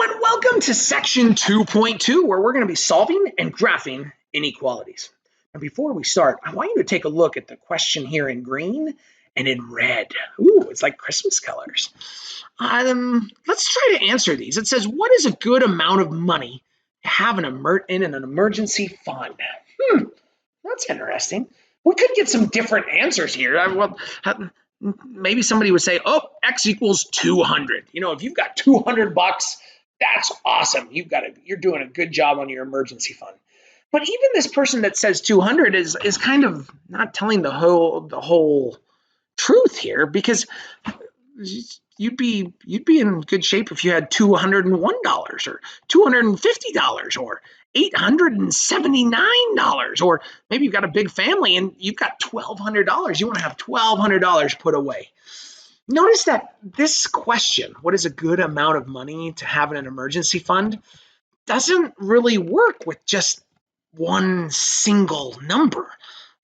Hello and welcome to section 2.2, where we're going to be solving and graphing inequalities. And before we start, I want you to take a look at the question here in green and in red. Ooh, it's like Christmas colors. Let's try to answer these. It says, what is a good amount of money to have in an emergency fund? That's interesting. We could get some different answers here. Maybe somebody would say, oh, X equals 200. You know, if you've got 200 bucks, that's awesome. You're doing a good job on your emergency fund. But even this person that says 200 is kind of not telling the whole truth here, because you'd be in good shape if you had $201 or $250 or $879, or maybe you've got a big family and you've got $1,200. You want to have $1,200 put away. Notice that this question, what is a good amount of money to have in an emergency fund, doesn't really work with just one single number.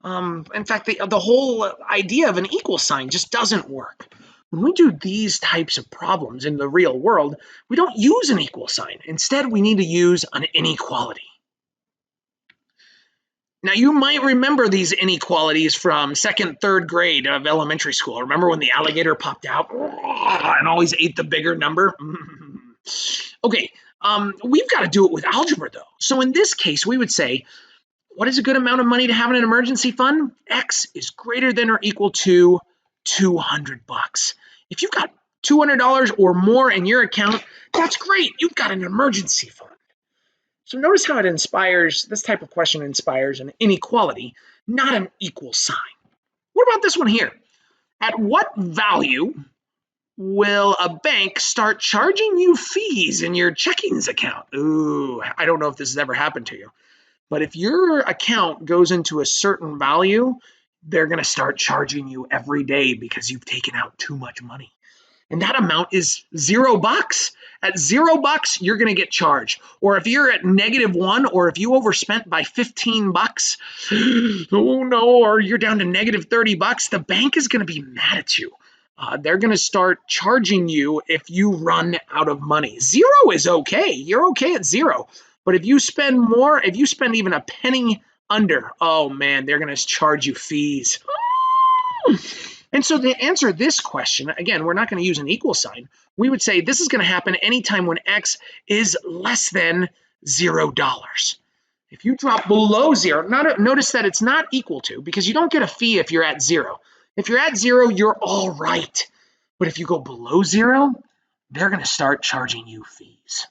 In fact, the whole idea of an equal sign just doesn't work. When we do these types of problems in the real world, we don't use an equal sign. Instead, we need to use an inequality. Now, you might remember these inequalities from second, third grade of elementary school. Remember when the alligator popped out and always ate the bigger number? Okay, we've got to do it with algebra, though. So in this case, we would say, what is a good amount of money to have in an emergency fund? X is greater than or equal to 200 bucks. If you've got $200 or more in your account, that's great. You've got an emergency fund. So notice how this type of question inspires an inequality, not an equal sign. What about this one here? At what value will a bank start charging you fees in your checkings account? Ooh, I don't know if this has ever happened to you, but if your account goes into a certain value, they're going to start charging you every day because you've taken out too much money. And that amount is $0. At $0, you're going to get charged. Or if you're at -1, or if you overspent by $15, oh no, or you're down to -30, the bank is going to be mad at you. They're going to start charging you if you run out of money. 0 is okay. You're okay at 0. But if you spend more, if you spend even a penny under, oh man, they're going to charge you fees. And so to answer this question, again, we're not going to use an equal sign. We would say this is going to happen anytime when X is less than $0. If you drop below 0, notice that it's not equal to, because you don't get a fee if you're at 0. If you're at 0, you're all right. But if you go below 0, they're going to start charging you fees.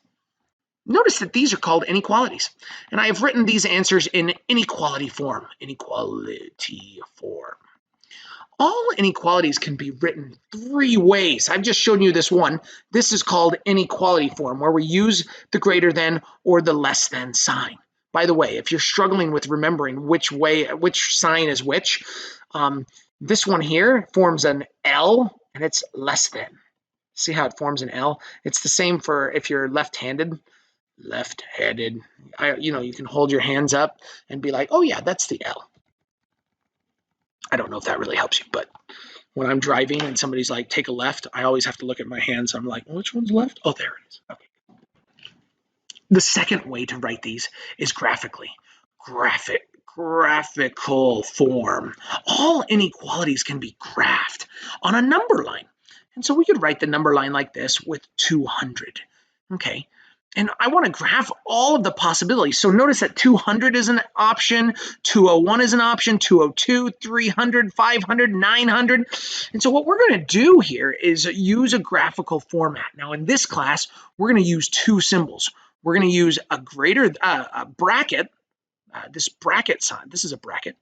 Notice that these are called inequalities. And I have written these answers in inequality form. Inequality form. All inequalities can be written 3 ways. I've just shown you this one. This is called inequality form, where we use the greater than or the less than sign. By the way, if you're struggling with remembering which sign is which, this one here forms an L, and it's less than. See how it forms an L? It's the same for if you're left-handed. Left-handed. You can hold your hands up and be like, oh yeah, that's the L. I don't know if that really helps you, but when I'm driving and somebody's like, take a left, I always have to look at my hands. I'm like, which one's left? Oh, there it is. Okay. The second way to write these is graphically. Graphical form. All inequalities can be graphed on a number line. And so we could write the number line like this with 200. Okay. And I want to graph all of the possibilities. So notice that 200 is an option, 201 is an option, 202, 300, 500, 900. And so what we're going to do here is use a graphical format. Now in this class, we're going to use 2 symbols. We're going to use a bracket, this bracket sign. This is a bracket.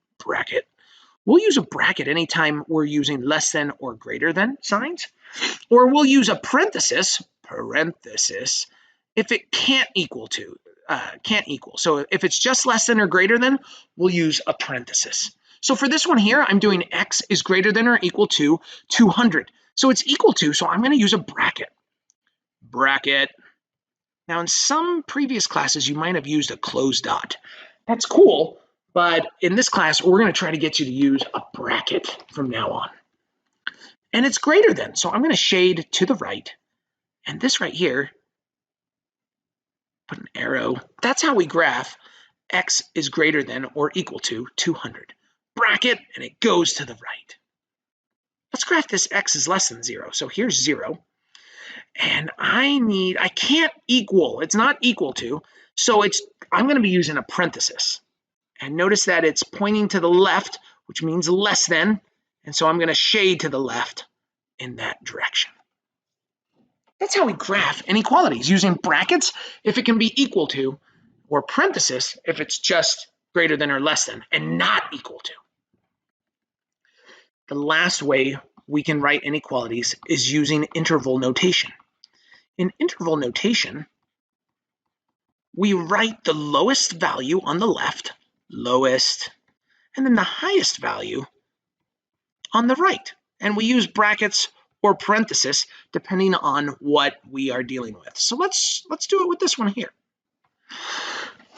We'll use a bracket anytime we're using less than or greater than signs. Or we'll use a parenthesis, if it can't equal. So if it's just less than or greater than, we'll use a parenthesis. So for this one here, I'm doing X is greater than or equal to 200. So it's equal to, so I'm going to use a bracket. Now in some previous classes, you might have used a closed dot. That's cool, but in this class, we're going to try to get you to use a bracket from now on. And it's greater than, so I'm going to shade to the right. And this right here put an arrow. That's how we graph x is greater than or equal to 200. Bracket, and it goes to the right. Let's graph this x is less than 0. So here's 0. And I can't equal, it's not equal to, so I'm going to be using a parenthesis. And notice that it's pointing to the left, which means less than, and so I'm going to shade to the left in that direction. That's how we graph inequalities, using brackets if it can be equal to, or parenthesis if it's just greater than or less than, and not equal to. The last way we can write inequalities is using interval notation. In interval notation, we write the lowest value on the left, lowest, and then the highest value on the right. And we use brackets or parenthesis depending on what we are dealing with. So let's do it with this one here.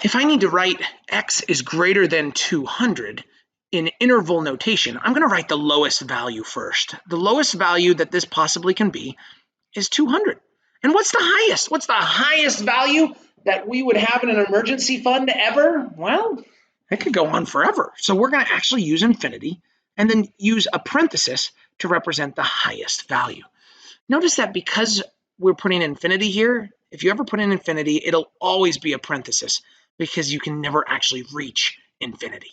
If I need to write x is greater than 200 in interval notation, I'm going to write the lowest value first. The lowest value that this possibly can be is 200. And what's the highest? What's the highest value that we would have in an emergency fund ever? Well, it could go on forever. So we're going to actually use infinity and then use a parenthesis to represent the highest value. Notice that because we're putting infinity here, if you ever put in infinity, it'll always be a parenthesis because you can never actually reach infinity.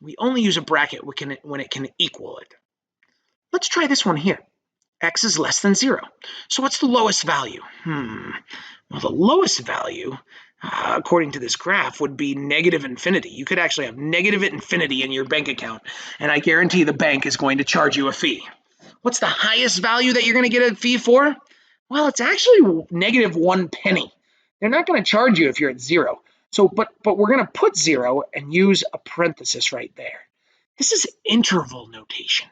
We only use a bracket when it can equal it. Let's try this one here. X is less than 0. So what's the lowest value? Well, the lowest value, according to this graph, would be negative infinity. You could actually have negative infinity in your bank account, and I guarantee the bank is going to charge you a fee. What's the highest value that you're going to get a fee for? Well, it's actually negative 1 penny. They're not going to charge you if you're at 0. So, but we're going to put 0 and use a parenthesis right there. This is interval notation.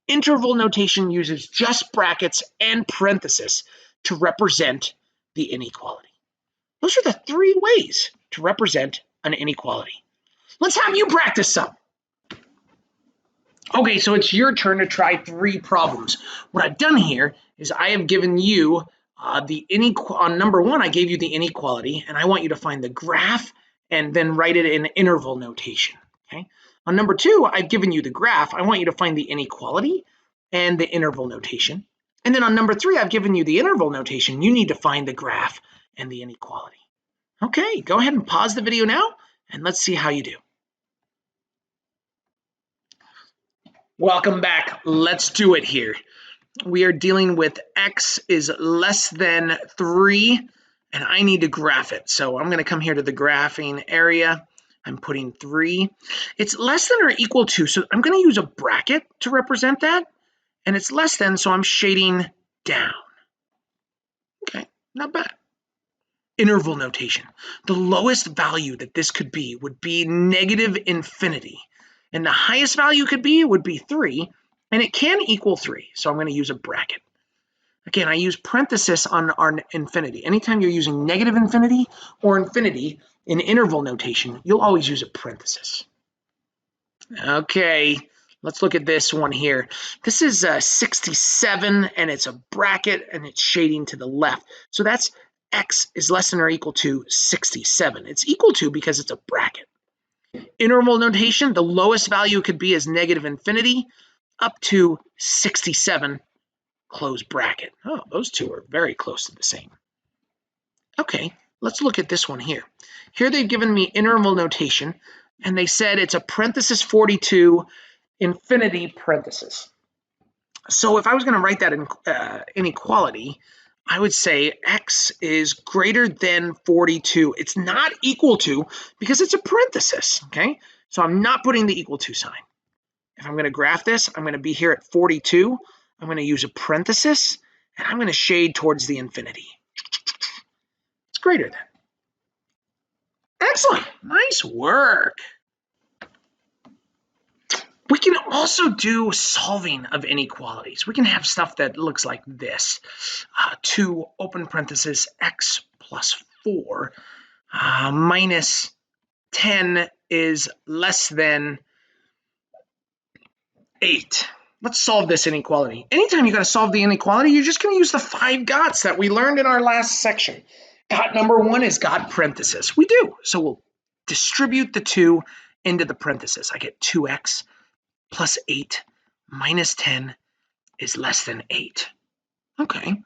Interval notation uses just brackets and parentheses to represent the inequality. Those are the 3 ways to represent an inequality. Let's have you practice some. Okay, so it's your turn to try 3 problems. What I've done here is I have given you on number 1, I gave you the inequality, and I want you to find the graph and then write it in interval notation. Okay. On number 2, I've given you the graph. I want you to find the inequality and the interval notation. And then on number 3, I've given you the interval notation. You need to find the graph and the inequality. Okay, go ahead and pause the video now, and let's see how you do. Welcome back. Let's do it here. We are dealing with x is less than 3, and I need to graph it. So I'm going to come here to the graphing area. I'm putting 3. It's less than or equal to, so I'm going to use a bracket to represent that. And it's less than, so I'm shading down. Okay, not bad. Interval notation. The lowest value that this could be would be negative infinity. And the highest value could be would be 3, and it can equal 3. So I'm going to use a bracket. Again, I use parenthesis on our infinity. Anytime you're using negative infinity or infinity in interval notation, you'll always use a parenthesis. Okay, let's look at this one here. This is 67, and it's a bracket, and it's shading to the left. So that's x is less than or equal to 67. It's equal to because it's a bracket. Interval notation, the lowest value could be is negative infinity up to 67, close bracket. Oh, those two are very close to the same. Okay, let's look at this one here. Here they've given me interval notation, and they said it's a parenthesis 42, infinity parenthesis. So if I was going to write that in inequality, I would say x is greater than 42. It's not equal to because it's a parenthesis, okay? So I'm not putting the equal to sign. If I'm going to graph this, I'm going to be here at 42. I'm going to use a parenthesis, and I'm going to shade towards the infinity. It's greater than. Excellent. Nice work. We can also do solving of inequalities. We can have stuff that looks like this. 2 open parenthesis x plus 4 minus 10 is less than 8. Let's solve this inequality. Anytime you got to solve the inequality, you're just going to use the 5 dots that we learned in our last section. Got number 1 is got parenthesis. We do. So we'll distribute the 2 into the parenthesis. I get 2x plus 8 minus 10 is less than 8. Okay.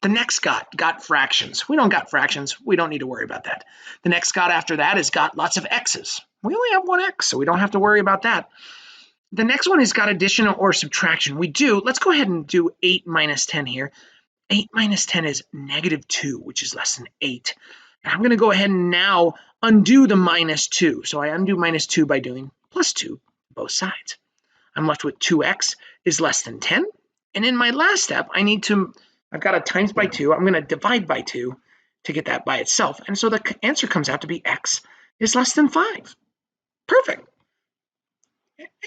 The next got fractions. We don't got fractions. We don't need to worry about that. The next got after that is got lots of x's. We only have one x, so we don't have to worry about that. The next one is got addition or subtraction. We do. Let's go ahead and do 8 minus 10 here. 8 minus 10 is negative 2, which is less than 8. And I'm going to go ahead and now undo the minus 2. So I undo minus 2 by doing plus 2 both sides. I'm left with 2x is less than 10. And in my last step, I've got a times by 2. I'm going to divide by 2 to get that by itself. And so the answer comes out to be x is less than 5. Perfect.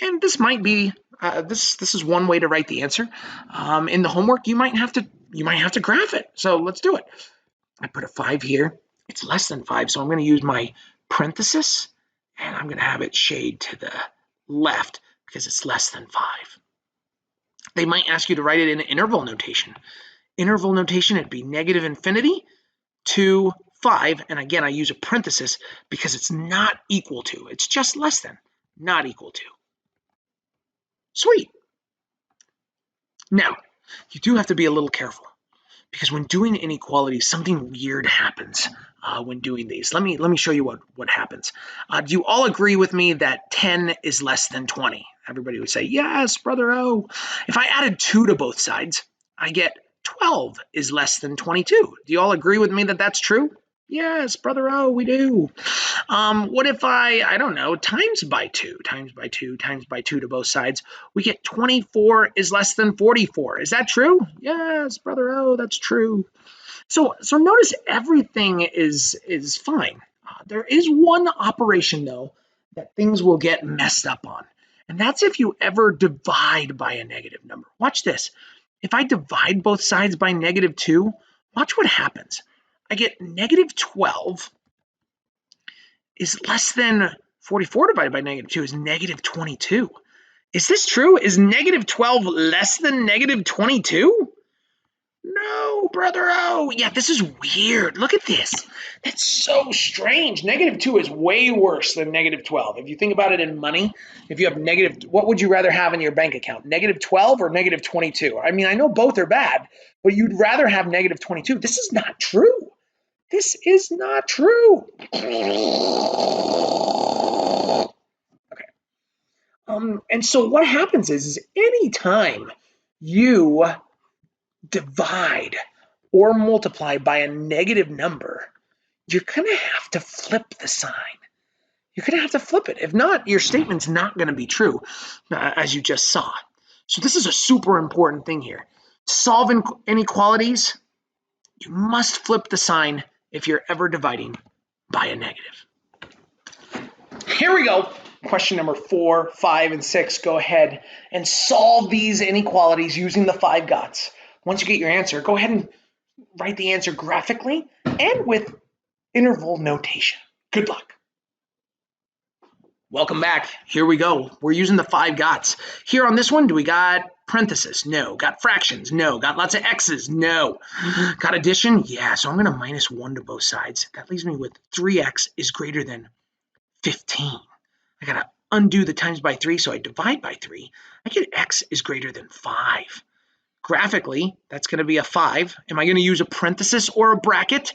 And this might be, this is one way to write the answer. In the homework, you might have to graph it. So let's do it. I put a 5 here. It's less than 5, so I'm going to use my parenthesis, and I'm going to have it shade to the left because it's less than 5. They might ask you to write it in interval notation. Interval notation, it'd be negative infinity to 5, and again, I use a parenthesis because it's not equal to. It's just less than, not equal to. Sweet. Now, you do have to be a little careful because when doing inequalities, something weird happens when doing these. Let me show you what happens. Do you all agree with me that 10 is less than 20? Everybody would say, yes, brother O. If I added 2 to both sides, I get 12 is less than 22. Do you all agree with me that that's true? Yes, brother O, we do. What if I don't know, times by 2 to both sides, we get 24 is less than 44. Is that true? Yes, brother O, that's true. So notice everything is fine. There is one operation, though, that things will get messed up on, and that's if you ever divide by a negative number. Watch this. If I divide both sides by negative 2, watch what happens. I get negative 12 is less than 44 divided by negative 2 is negative 22. Is this true? Is negative 12 less than negative 22? No, brother O. Yeah, this is weird. Look at this. That's so strange. Negative 2 is way worse than negative 12. If you think about it in money, if you have negative, what would you rather have in your bank account? Negative 12 or negative 22? I mean, I know both are bad, but you'd rather have negative 22. This is not true. This is not true. Okay. And so what happens is anytime you divide or multiply by a negative number, you're going to have to flip the sign. You're going to have to flip it. If not, your statement's not going to be true, as you just saw. So this is a super important thing here. To solve inequalities, you must flip the sign if you're ever dividing by a negative. Here we go. Question number 4, 5, and 6. Go ahead and solve these inequalities using the 5 gots. Once you get your answer, go ahead and write the answer graphically and with interval notation. Good luck. Welcome back. Here we go. We're using the 5 gots. Here on this one, do we got parentheses? No. Got fractions? No. Got lots of x's? No. Got addition? Yeah, so I'm going to minus 1 to both sides. That leaves me with 3x is greater than 15. I got to undo the times by 3, so I divide by 3. I get x is greater than 5. Graphically, that's going to be a 5. Am I going to use a parenthesis or a bracket?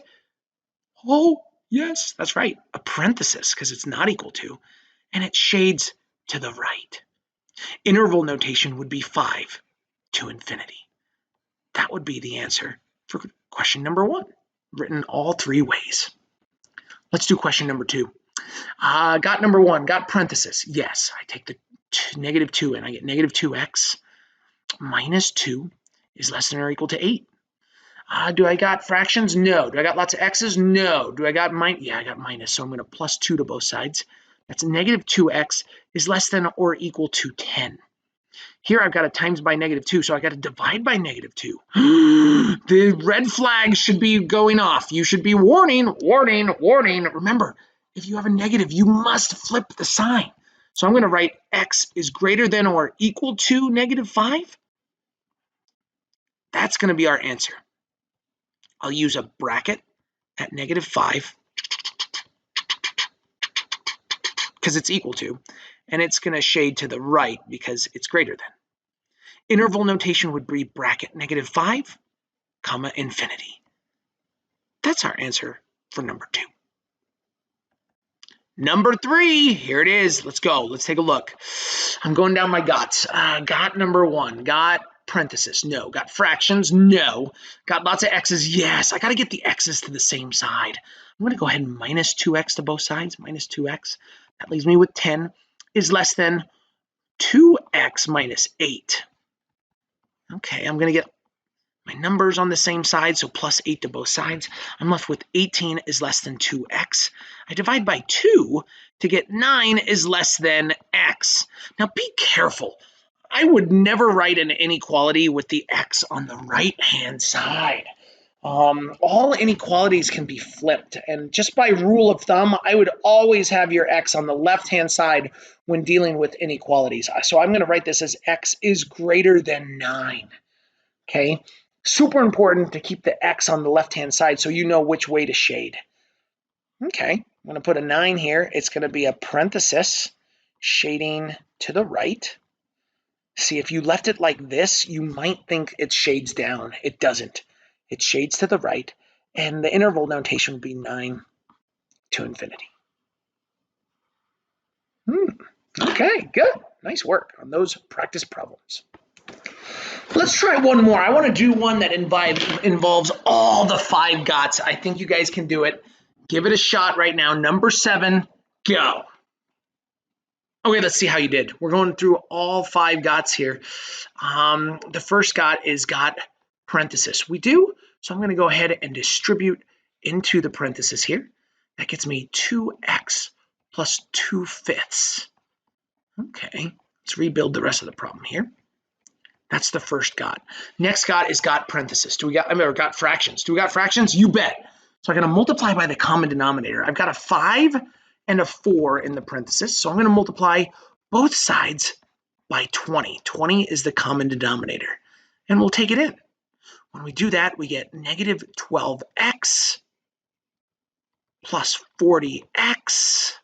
Oh, yes, that's right. A parenthesis, because it's not equal to, and it shades to the right. Interval notation would be 5 to infinity. That would be the answer for question number 1, written all 3 ways. Let's do question number 2. Got number 1, got parenthesis. Yes, I take the negative 2 and I get negative 2x minus 2 is less than or equal to 8. Do I got fractions? No. Do I got lots of x's? No. Do I got minus? Yeah, I got minus, so I'm going to plus 2 to both sides. That's negative 2x is less than or equal to 10. Here I've got a times by negative 2, so I got to divide by negative 2. The red flag should be going off. You should be warning, warning, warning. Remember, if you have a negative, you must flip the sign. So I'm going to write x is greater than or equal to negative 5. That's going to be our answer. I'll use a bracket at -5 because it's equal to, and it's going to shade to the right because it's greater than. Interval notation would be bracket -5, comma, infinity. That's our answer for number 2. Number 3, here it is. Let's go. Let's take a look. I'm going down my GOTs. GOT number 1, got parenthesis, no. Got fractions, no. Got lots of x's, yes. I got to get the x's to the same side. I'm going to go ahead and minus 2x to both sides, minus 2x. That leaves me with 10 is less than 2x minus 8. Okay, I'm going to get my numbers on the same side, so plus 8 to both sides. I'm left with 18 is less than 2x. I divide by 2 to get 9 is less than x. Now be careful. I would never write an inequality with the x on the right-hand side. All inequalities can be flipped, and just by rule of thumb, I would always have your x on the left-hand side when dealing with inequalities. So I'm going to write this as x is greater than 9. Okay, super important to keep the x on the left-hand side so you know which way to shade. Okay, I'm going to put a 9 here. It's going to be a parenthesis shading to the right. See, if you left it like this, you might think it shades down. It doesn't. It shades to the right, and the interval notation would be 9 to infinity. Okay, good. Nice work on those practice problems. Let's try one more. I want to do one that involves all the 5 GOTs. I think you guys can do it. Give it a shot right now. Number 7, go. Okay, let's see how you did. We're going through all 5 GOTs here. The first GOT is GOT parenthesis. We do, so I'm going to go ahead and distribute into the parenthesis here. That gets me 2x plus 2/5. Okay, let's rebuild the rest of the problem here. That's the first GOT. Next GOT is GOT parenthesis. GOT fractions. Do we got fractions? You bet. So I'm going to multiply by the common denominator. I've got a 5 and a 4 in the parenthesis. So I'm going to multiply both sides by 20. 20 is the common denominator. And we'll take it in. When we do that, we get negative 12x plus 40x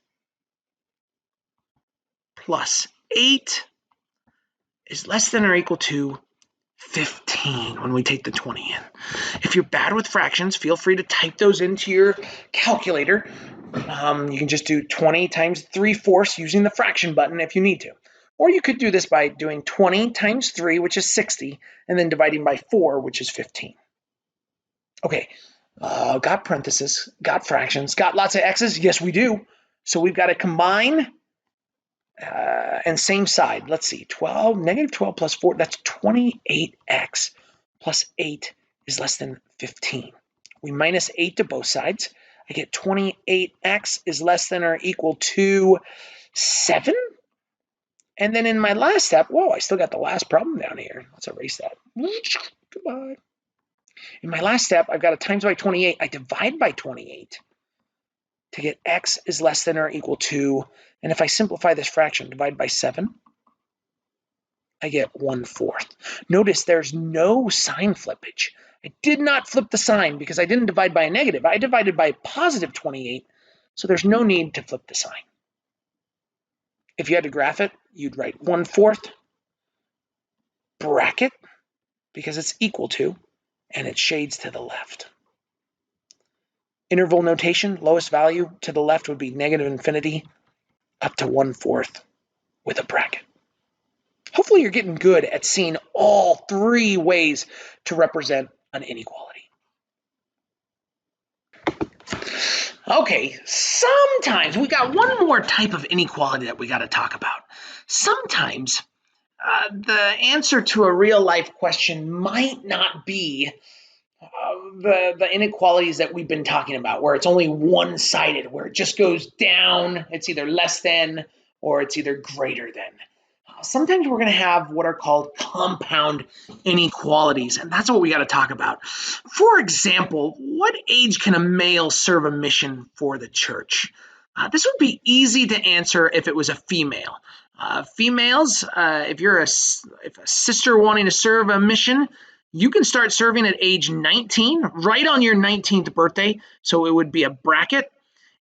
plus 8 is less than or equal to 15 when we take the 20 in. If you're bad with fractions, feel free to type those into your calculator. You can just do 20 times 3/4 using the fraction button if you need to. Or you could do this by doing 20 times 3, which is 60, and then dividing by 4, which is 15. Okay, got parentheses, got fractions, got lots of x's? Yes, we do. So we've got to combine and same side. Let's see, negative 12 plus 4, that's 28x plus 8 is less than 15. We minus 8 to both sides. I get 28x is less than or equal to 7. And then in my last step, whoa, I still got the last problem down here. Let's erase that. Goodbye. In my last step, I've got to times by 28. I divide by 28 to get x is less than or equal to, and if I simplify this fraction, divide by 7, I get 1/4. Notice there's no sign flippage. I did not flip the sign because I didn't divide by a negative. I divided by positive 28, so there's no need to flip the sign. If you had to graph it, you'd write 1/4 bracket because it's equal to, and it shades to the left. Interval notation, lowest value to the left would be negative infinity up to 1/4 with a bracket. Hopefully you're getting good at seeing all 3 ways to represent an inequality. Okay, sometimes we got one more type of inequality that we got to talk about. Sometimes the answer to a real life question might not be the inequalities that we've been talking about, where it's only one-sided, where it just goes down, it's either less than or it's either greater than. Sometimes we're going to have what are called compound inequalities, and that's what we got to talk about. For example, what age can a male serve a mission for the church? This would be easy to answer if it was a female. Females, if you're if a sister wanting to serve a mission, You can start serving at age 19, right on your 19th birthday. So it would be a bracket,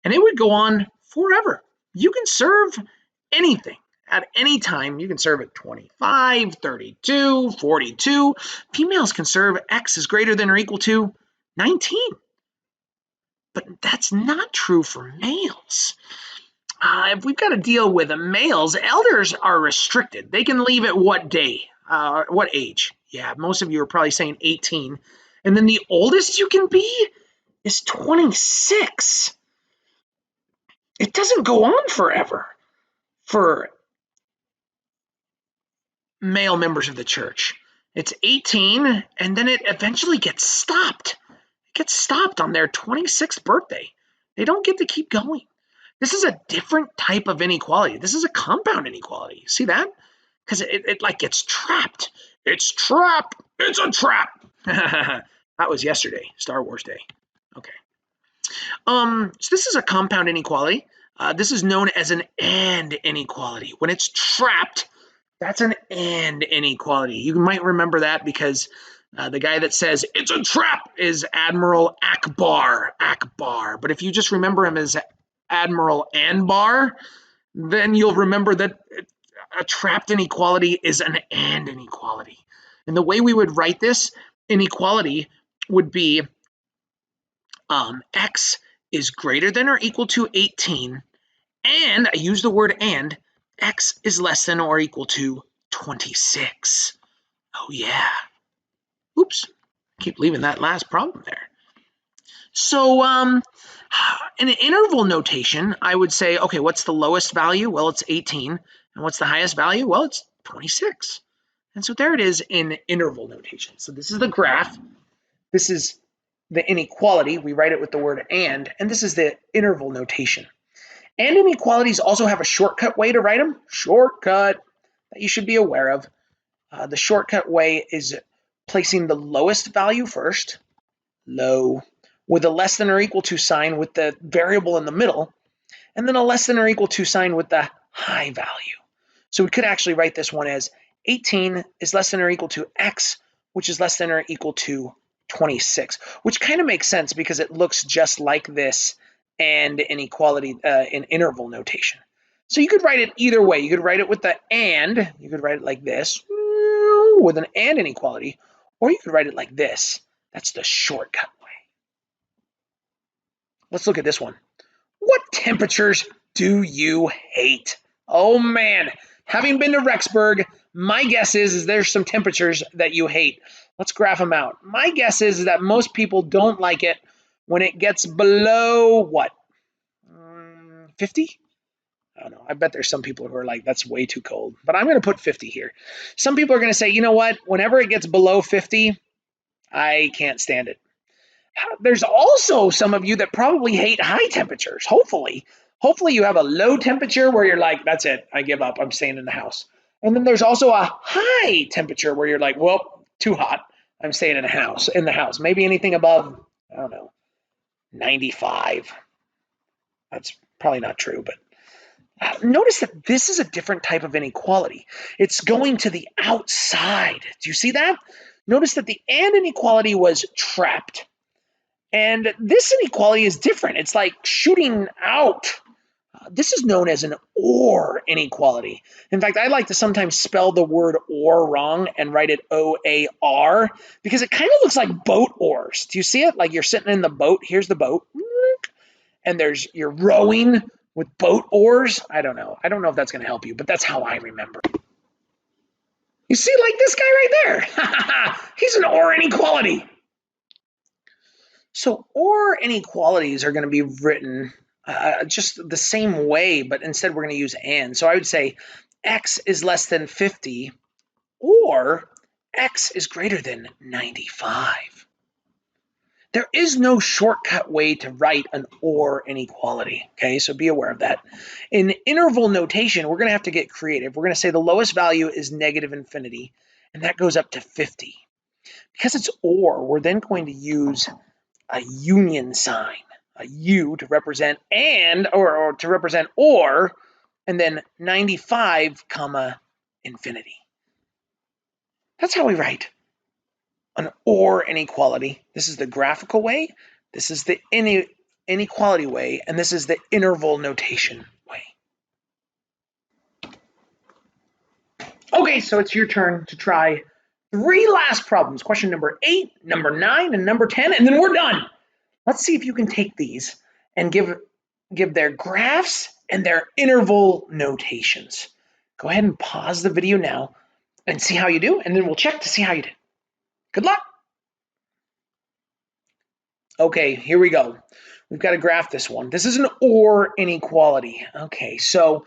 and it would go on forever. You can serve anything at any time. You can serve at 25, 32, 42. Females can serve X is greater than or equal to 19. But that's not true for males. If we've got to deal with males, elders are restricted. They can leave at what day? What age? Yeah, most of you are probably saying 18. And then the oldest you can be is 26. It doesn't go on forever for male members of the church. It's 18, and then it eventually gets stopped. It gets stopped on their 26th birthday. They don't get to keep going. This is a different type of inequality. This is a compound inequality. See that? Because it like gets trapped. It's trapped. It's a trap. That was yesterday, Star Wars Day. Okay. So this is a compound inequality. This is known as an AND inequality. When it's trapped, that's an AND inequality. You might remember that because the guy that says it's a trap is Admiral Akbar. But if you just remember him as Admiral Anbar, then you'll remember that a trapped inequality is an AND inequality. And the way we would write this inequality would be X is greater than or equal to 18, and I use the word and, X is less than or equal to 26. Oh yeah. Oops, keep leaving that last problem there. So in an interval notation, I would say, okay, what's the lowest value? Well, it's 18. And what's the highest value? Well, it's 26. And so there it is in interval notation. So this is the graph. This is the inequality. We write it with the word and this is the interval notation. And inequalities also have a shortcut way to write them. Shortcut that you should be aware of. The shortcut way is placing the lowest value first, low, with a less than or equal to sign with the variable in the middle, and then a less than or equal to sign with the high value. So we could actually write this one as 18 is less than or equal to X, which is less than or equal to 26, which kind of makes sense because it looks just like this and inequality in interval notation. So you could write it either way. You could write it with the and, you could write it like this, with an and inequality, or you could write it like this. That's the shortcut way. Let's look at this one. What temperatures do you hate? Oh man, having been to Rexburg, my guess is there's some temperatures that you hate. Let's graph them out. My guess is that most people don't like it when it gets below what? 50? I don't know. I bet there's some people who are like, that's way too cold. But I'm going to put 50 here. Some people are going to say, you know what? Whenever it gets below 50, I can't stand it. There's also some of you that probably hate high temperatures. Hopefully you have a low temperature where you're like, that's it. I give up. I'm staying in the house. And then there's also a high temperature where you're like, well, too hot. I'm staying in the house. Maybe anything above, I don't know, 95. That's probably not true, but notice that this is a different type of inequality. It's going to the outside. Do you see that? Notice that the and inequality was trapped. And this inequality is different. It's like shooting out. This is known as an OR inequality. In fact, I like to sometimes spell the word OR wrong and write it O-A-R because it kind of looks like boat oars. Do you see it? Like you're sitting in the boat. Here's the boat. And you're rowing with boat oars. I don't know. I don't know if that's going to help you, but that's how I remember. You see, like this guy right there. He's an OR inequality. So OR inequalities are going to be written just the same way, but instead we're going to use and. So I would say X is less than 50 or X is greater than 95. There is no shortcut way to write an OR inequality, okay? So be aware of that. In interval notation, we're going to have to get creative. We're going to say the lowest value is negative infinity, and that goes up to 50. Because it's OR, we're then going to use a union sign, a U to represent and, or to represent OR, and then 95, infinity. That's how we write an OR inequality. This is the graphical way, this is the inequality way, and this is the interval notation way. Okay, so it's your turn to try 3 last problems. Question number 8, number 9, and number 10, and then we're done. Let's see if you can take these and give their graphs and their interval notations. Go ahead and pause the video now and see how you do, and then we'll check to see how you did. Good luck. Okay, here we go. We've got to graph this one. This is an OR inequality. Okay, so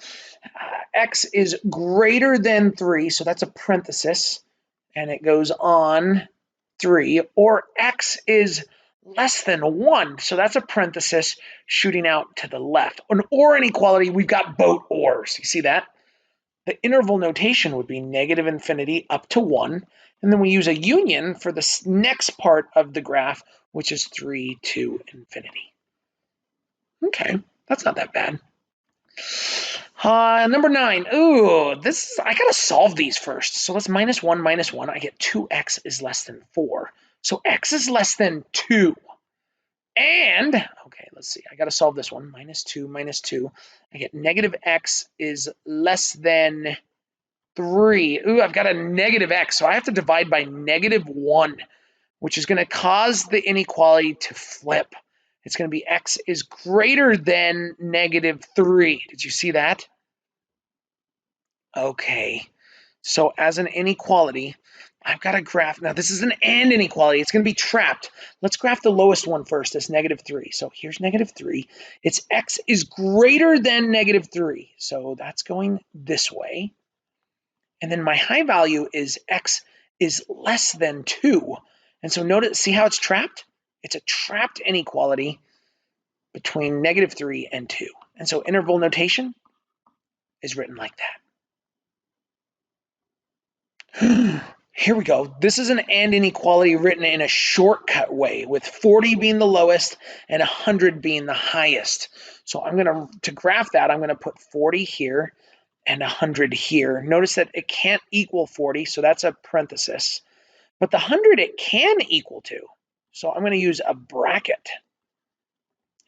x is greater than 3, so that's a parenthesis, and it goes on 3, or x is less than 1, so that's a parenthesis shooting out to the left. An OR inequality, we've got both ORs. You see that? The interval notation would be negative infinity up to 1, and then we use a union for the next part of the graph, which is 3 to infinity. Okay, that's not that bad. Number 9. Ooh, I gotta solve these first. So let's minus 1, minus 1. I get 2x is less than 4. So x is less than 2. And, okay, let's see. I gotta solve this one. Minus 2, minus 2. I get negative x is less than 3. Ooh, I've got a negative x. So I have to divide by negative 1, which is gonna cause the inequality to flip. It's going to be x is greater than negative 3. Did you see that? Okay, so as an inequality, I've got a graph. Now, this is an AND inequality. It's going to be trapped. Let's graph the lowest one first, this negative 3. So here's negative 3. It's x is greater than negative 3. So that's going this way. And then my high value is x is less than 2. And so notice, see how it's trapped? It's a trapped inequality between negative 3 and 2. And so interval notation is written like that. Here we go. This is an AND inequality written in a shortcut way, with 40 being the lowest and 100 being the highest. So I'm going to graph that, I'm going to put 40 here and 100 here. Notice that it can't equal 40, so that's a parenthesis. But the 100 it can equal to. So I'm going to use a bracket,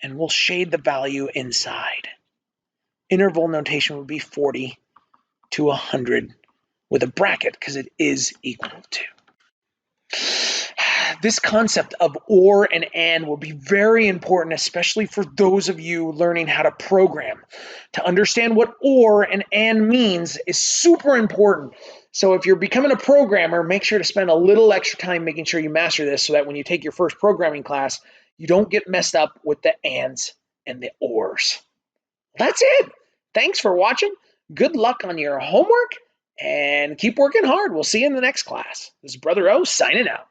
and we'll shade the value inside. Interval notation would be 40 to 100 with a bracket because it is equal to. This concept of OR and AND will be very important, especially for those of you learning how to program. To understand what OR and AND means is super important. So if you're becoming a programmer, make sure to spend a little extra time making sure you master this so that when you take your first programming class, you don't get messed up with the ANDs and the ORs. That's it. Thanks for watching. Good luck on your homework and keep working hard. We'll see you in the next class. This is Brother O signing out.